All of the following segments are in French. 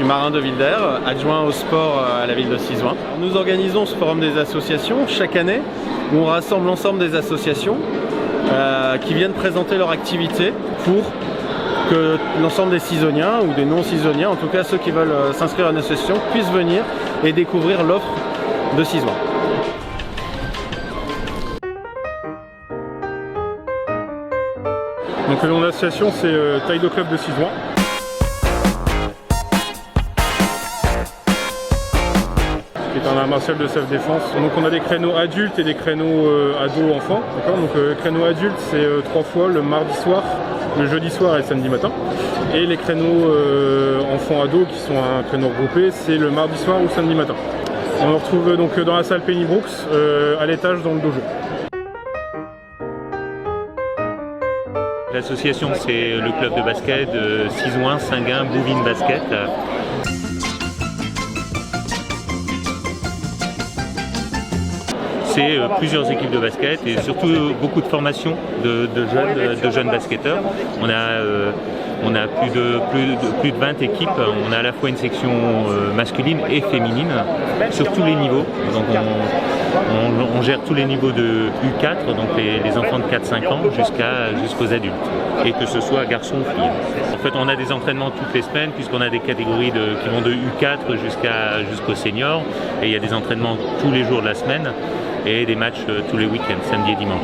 suis Marin de Wilder, adjoint au sport à la ville de Sizouin. Nous organisons ce forum des associations chaque année où on rassemble l'ensemble des associations qui viennent présenter leur activité pour que l'ensemble des Sizoniens ou des non-Sizoniens, en tout cas ceux qui veulent s'inscrire à une association, puissent venir et découvrir l'offre de Sizouin. Donc le nom de l'association c'est Taïdo Club de Sizouin. Qui est un art martial de self-défense. Donc on a des créneaux adultes et des créneaux ados-enfants. Donc le créneau adulte c'est 3 fois le mardi soir, le jeudi soir et le samedi matin. Et les créneaux enfants-ados qui sont un créneau regroupé, c'est le mardi soir ou le samedi matin. On le retrouve donc dans la salle Penny Brooks, à l'étage dans le dojo. L'association c'est le club de basket Sizouin, Singuin, Bouvines Basket. C'est plusieurs équipes de basket et surtout beaucoup de formations de jeunes basketteurs. On a plus de 20 équipes. On a à la fois une section masculine et féminine sur tous les niveaux. Donc on gère tous les niveaux de U4, donc les enfants de 4-5 ans jusqu'aux adultes, et que ce soit garçons ou filles. En fait, on a des entraînements toutes les semaines puisqu'on a des catégories qui vont de U4 jusqu'aux seniors, et il y a des entraînements tous les jours de la semaine et des matchs tous les week-ends, samedi et dimanche.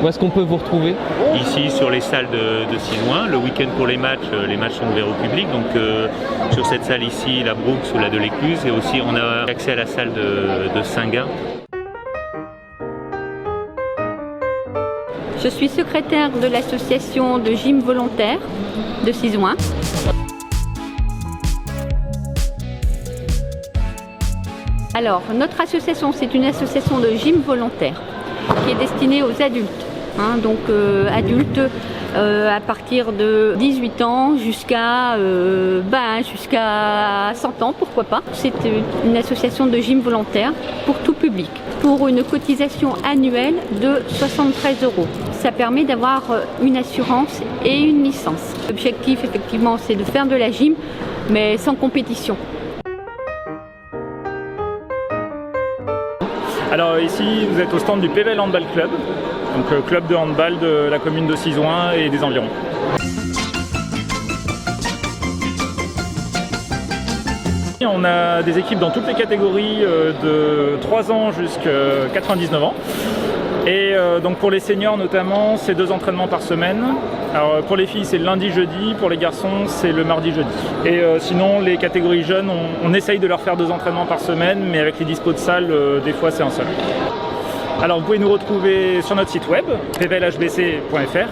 Où est-ce qu'on peut vous retrouver? Ici sur les salles de Sizouin. Le week-end pour les matchs sont ouverts au public, donc sur cette salle ici, la Brooks ou la de l'Écluse, et aussi on a accès à la salle de Singuin. Je suis secrétaire de l'association de gym volontaire de Sizouin. Alors, notre association, c'est une association de gym volontaire qui est destinée aux adultes. Adultes à partir de 18 ans jusqu'à 100 ans, pourquoi pas. C'est une association de gym volontaire pour tout public, pour une cotisation annuelle de 73 €. Ça permet d'avoir une assurance et une licence. L'objectif, effectivement, c'est de faire de la gym, mais sans compétition. Alors ici, vous êtes au stand du PVL Handball Club, donc club de handball de la commune de Sizouin et des environs. On a des équipes dans toutes les catégories de 3 ans jusqu'à 99 ans. Et donc pour les seniors notamment, c'est 2 entraînements par semaine. Alors pour les filles c'est le lundi, jeudi, pour les garçons c'est le mardi, jeudi. Et sinon les catégories jeunes, on essaye de leur faire 2 entraînements par semaine, mais avec les dispos de salle, des fois c'est un seul. Alors vous pouvez nous retrouver sur notre site web, pvlhbc.fr,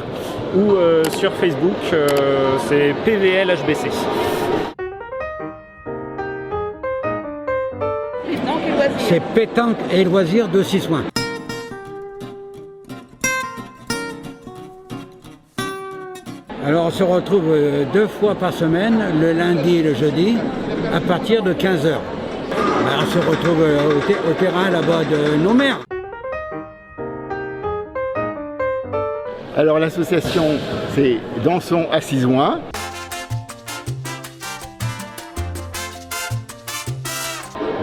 ou sur Facebook, c'est pvlhbc. C'est pétanque et loisirs de Sizouin. Alors on se retrouve 2 fois par semaine, le lundi et le jeudi, à partir de 15 h. On se retrouve au terrain là-bas de nos mères. Alors l'association c'est Dansons à Sizouin.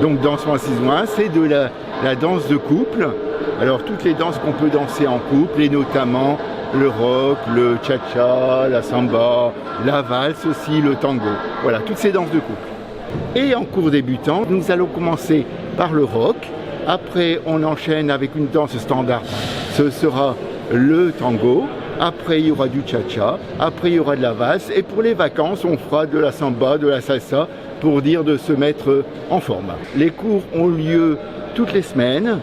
Donc Dansons à Sizouin, c'est de la danse de couple. Alors toutes les danses qu'on peut danser en couple, et notamment le rock, le cha-cha, la samba, la valse aussi, le tango. Voilà, toutes ces danses de couple. Et en cours débutant, nous allons commencer par le rock. Après, on enchaîne avec une danse standard. Ce sera le tango. Après, il y aura du cha-cha. Après, il y aura de la valse. Et pour les vacances, on fera de la samba, de la salsa, pour dire de se mettre en forme. Les cours ont lieu toutes les semaines,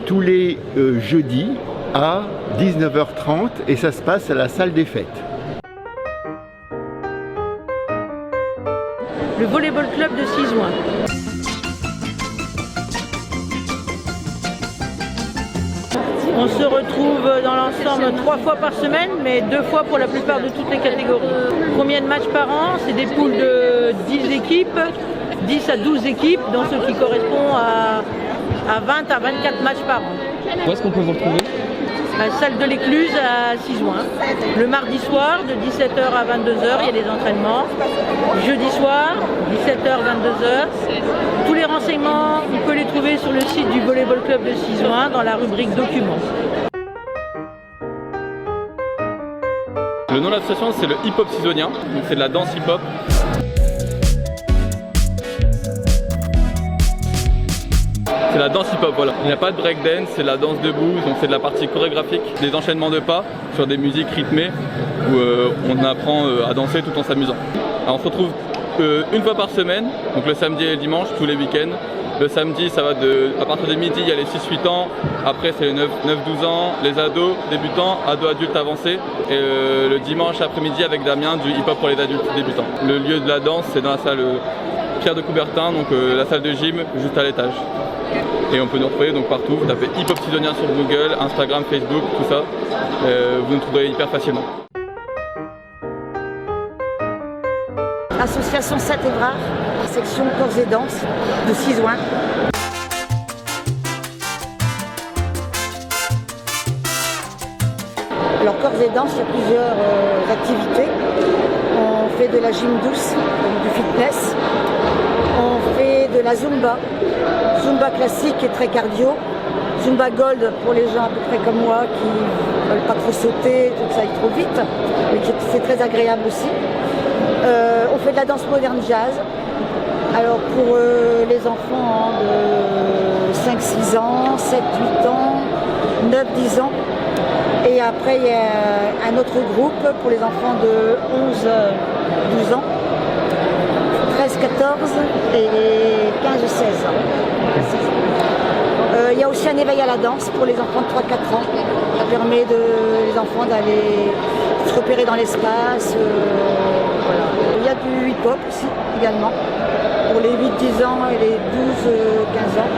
tous les jeudis, à 19h30, et ça se passe à la salle des fêtes. Le volleyball club de Sizouin. On se retrouve dans l'ensemble 3 fois par semaine, mais 2 fois pour la plupart de toutes les catégories. Combien de matchs par an? C'est des poules de 10 équipes, 10 à 12 équipes, donc ce qui correspond à 20 à 24 matchs par an. Où est-ce qu'on peut vous retrouver? La salle de l'Écluse à Cisoing. Le mardi soir, de 17h à 22h, il y a des entraînements. Jeudi soir, 17h, 22h. Tous les renseignements, on peut les trouver sur le site du Volleyball Club de Cisoing dans la rubrique Documents. Le nom de l'association, c'est le hip-hop cisonien, donc c'est de la danse hip-hop. C'est la danse hip-hop, voilà. Il n'y a pas de breakdance, c'est la danse debout, donc c'est de la partie chorégraphique, des enchaînements de pas sur des musiques rythmées où on apprend à danser tout en s'amusant. Alors on se retrouve une fois par semaine, donc le samedi et le dimanche, tous les week-ends. Le samedi, ça va à partir de midi, il y a les 6-8 ans, après c'est les 9-12 ans, les ados, débutants, ados adultes avancés, et le dimanche après-midi avec Damien, du hip-hop pour les adultes débutants. Le lieu de la danse, c'est dans la salle Pierre de Coubertin, donc la salle de gym, juste à l'étage. Et on peut nous retrouver donc partout, vous tapez hip-hop cisonien sur Google, Instagram, Facebook, tout ça, vous nous trouverez hyper facilement. Association Saint-Évrard, section corps et danse de Cisoing. Alors corps et danse, il y a plusieurs activités. On fait de la gym douce, donc du fitness. On fait de la Zumba. Zumba classique et très cardio. Zumba Gold pour les gens à peu près comme moi qui ne veulent pas trop sauter, tout ça aille trop vite, mais c'est très agréable aussi. On fait de la danse moderne jazz. Alors pour les enfants de 5-6 ans, 7-8 ans, 9-10 ans. Et après il y a un autre groupe pour les enfants de 11-12 ans, 13-14 et 15-16 ans. Il y a aussi un éveil à la danse pour les enfants de 3-4 ans. Ça permet les enfants d'aller se repérer dans l'espace. Voilà. Il y a du hip-hop aussi également pour les 8-10 ans et les 12-15 ans.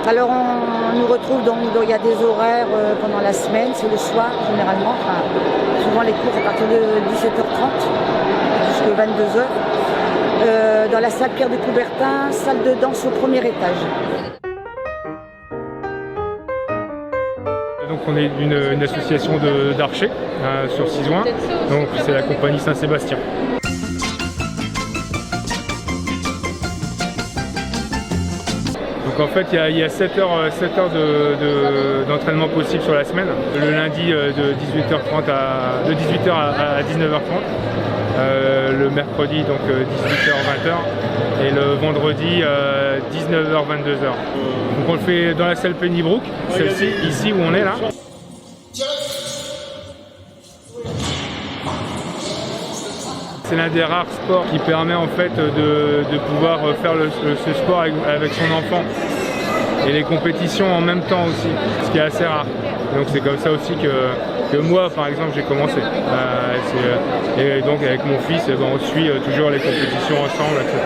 Alors on nous retrouve donc, il y a des horaires pendant la semaine, c'est le soir généralement, enfin, souvent les cours à partir de 17h30 jusqu'à 22h. Dans la salle Pierre de Coubertin, salle de danse au premier étage. Donc on est une association d'archers sur Cisoing, donc c'est la compagnie Saint-Sébastien. Donc en fait il y a 7 heures d'entraînement possible sur la semaine. Le lundi de 18h à 19h30. Le mercredi donc 18h-20h et le vendredi 19h-22h. Donc on le fait dans la salle Pennybrook, celle-ci, ici où on est là. C'est l'un des rares sports qui permet en fait de pouvoir faire ce sport avec son enfant et les compétitions en même temps aussi, ce qui est assez rare. Donc c'est comme ça aussi que moi par exemple j'ai commencé. Et donc avec mon fils on suit toujours les compétitions ensemble, etc.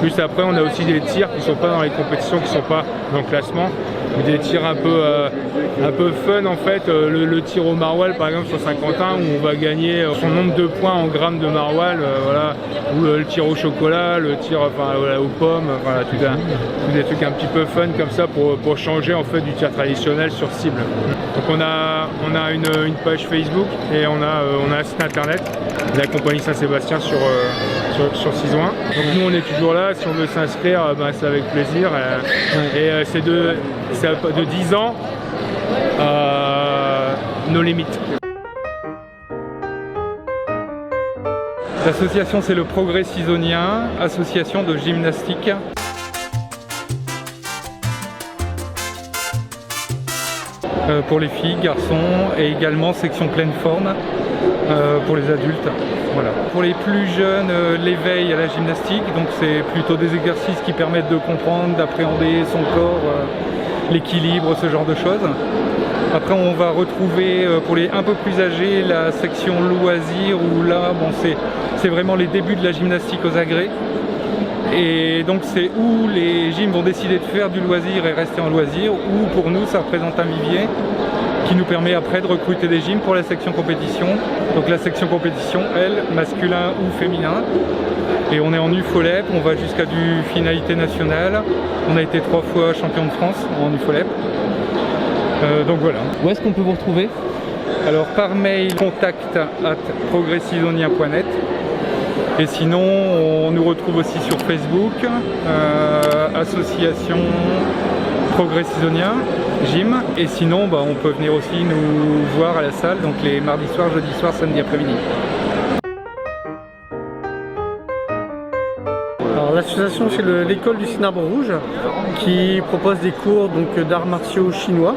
Plus après on a aussi des tirs qui ne sont pas dans les compétitions, qui ne sont pas dans le classement, mais des tirs un peu fun en fait. Le tir au maroilles par exemple sur Saint-Quentin où on va gagner son nombre de points en grammes de maroilles, voilà. Ou le tir au chocolat, le tir aux pommes, voilà, tout des trucs un petit peu fun comme ça pour changer en fait du tir traditionnel sur cible. Donc on a une page Facebook et on a un site internet de la compagnie Saint-Sébastien sur Cisoing. Donc nous on est toujours là, si on veut s'inscrire c'est avec plaisir et c'est de 10 ans nos limites. L'association c'est le Progrès Cisonien, association de gymnastique. Pour les filles, garçons et également section pleine forme pour les adultes. Voilà. Pour les plus jeunes, l'éveil à la gymnastique, donc c'est plutôt des exercices qui permettent de comprendre, d'appréhender son corps, l'équilibre, ce genre de choses. Après on va retrouver pour les un peu plus âgés la section loisirs où là c'est vraiment les débuts de la gymnastique aux agrès. Et donc c'est où les gyms vont décider de faire du loisir et rester en loisir, ou pour nous ça représente un vivier qui nous permet après de recruter des gyms pour la section compétition. Donc la section compétition, elle, masculin ou féminin. Et on est en UFOLEP, on va jusqu'à du finalité nationale. On a été 3 fois champion de France en UFOLEP. Donc voilà. Où est-ce qu'on peut vous retrouver ? Alors par mail, contact@progressisonien.net. Et sinon, on nous retrouve aussi sur Facebook, association Progressisonien, gym. Et sinon, on peut venir aussi nous voir à la salle, donc les mardis soirs, jeudis soirs, samedi après-midi. Alors l'association, c'est l'école du Cinabre Rouge qui propose des cours d'arts martiaux chinois.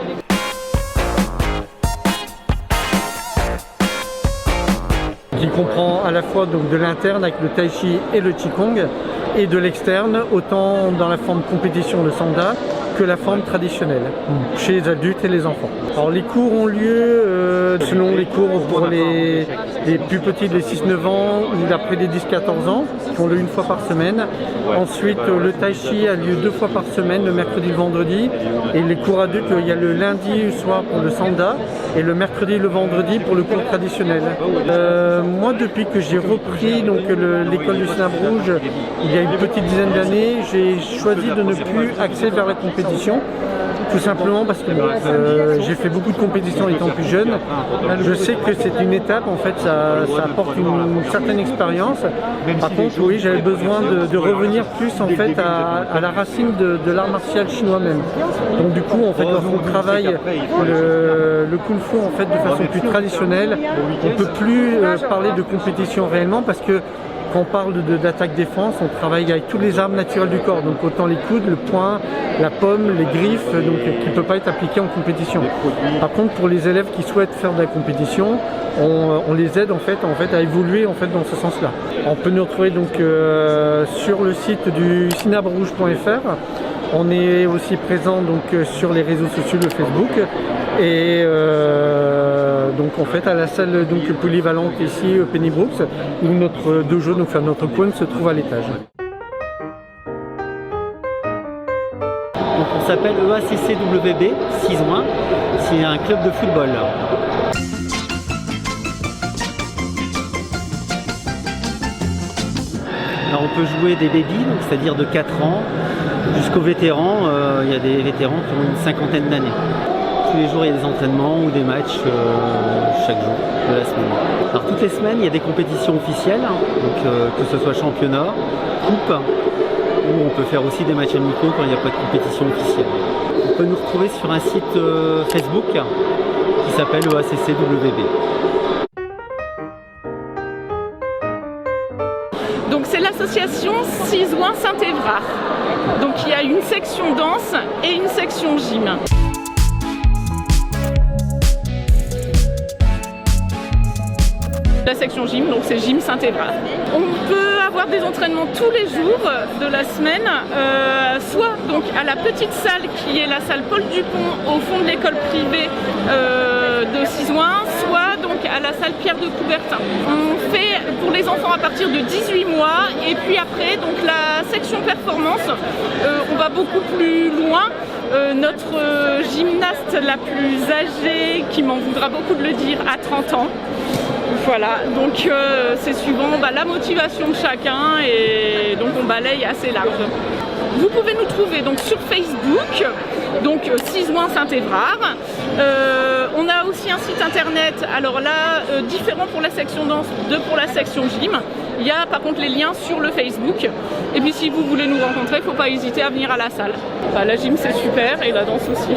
Qui comprend à la fois de l'interne avec le tai chi et le qigong et de l'externe autant dans la forme compétition de sanda que la forme traditionnelle chez les adultes et les enfants. Alors les cours ont lieu selon les cours pour les plus petits de 6-9 ans ou d'après les 10-14 ans qui ont lieu une fois par semaine. Ensuite le tai chi a lieu 2 fois par semaine, le mercredi et le vendredi, et les cours adultes il y a le lundi soir pour le sanda et le mercredi et le vendredi pour le cours traditionnel. Moi depuis que j'ai repris l'école du Cinabre Rouge il y a une petite dizaine d'années, j'ai choisi de ne plus axer vers la compétition. Tout simplement parce que j'ai fait beaucoup de compétitions étant plus jeune. Je sais que c'est une étape, en fait, ça apporte une certaine expérience. Par contre, oui, j'avais besoin de revenir plus en fait à la racine de l'art martial chinois même. Donc du coup, en fait, lorsqu'on travaille le kung fu en fait de façon plus traditionnelle, on ne peut plus parler de compétition réellement parce que quand on parle d'attaque-défense, on travaille avec toutes les armes naturelles du corps, donc autant les coudes, le poing, la pomme, les griffes, donc qui ne peut pas être appliqué en compétition. Par contre, pour les élèves qui souhaitent faire de la compétition, on les aide en fait à évoluer en fait dans ce sens-là. On peut nous retrouver donc sur le site du cinabrerouge.fr. On est aussi présent sur les réseaux sociaux de Facebook et donc en fait à la salle polyvalente ici Penny Brooks où notre dojo, notre coin se trouve à l'étage. Donc on s'appelle EACCWB 6 juin, c'est un club de football. Alors on peut jouer des bébés, c'est-à-dire de 4 ans jusqu'aux vétérans. Il y a des vétérans qui ont une cinquantaine d'années. Tous les jours il y a des entraînements ou des matchs chaque jour de la semaine. Alors toutes les semaines il y a des compétitions officielles, que ce soit championnat, coupe, ou on peut faire aussi des matchs amicaux quand il n'y a pas de compétition officielle. On peut nous retrouver sur un site Facebook qui s'appelle EACCWB. Donc c'est l'association 6 juin Saint-Évrard. Donc il y a une section danse et une section gym. La section gym, donc c'est Gym Saint-Évrard. On peut avoir des entraînements tous les jours de la semaine, soit donc à la petite salle qui est la salle Paul Dupont au fond de l'école privée de 6 juin, soit donc à la salle Pierre de Coubertin. On fait pour les enfants à partir de 18 mois et puis après donc la section performance, on va beaucoup plus loin. Notre gymnaste la plus âgée, qui m'en voudra beaucoup de le dire, a 30 ans. Voilà, donc c'est suivant la motivation de chacun et donc on balaye assez large. Vous pouvez nous trouver donc sur Facebook, donc 6 juin Saint-Évrard. On a aussi un site internet, alors là, différent pour la section danse, pour la section gym. Il y a par contre les liens sur le Facebook. Et puis si vous voulez nous rencontrer, il ne faut pas hésiter à venir à la salle. La gym c'est super et la danse aussi.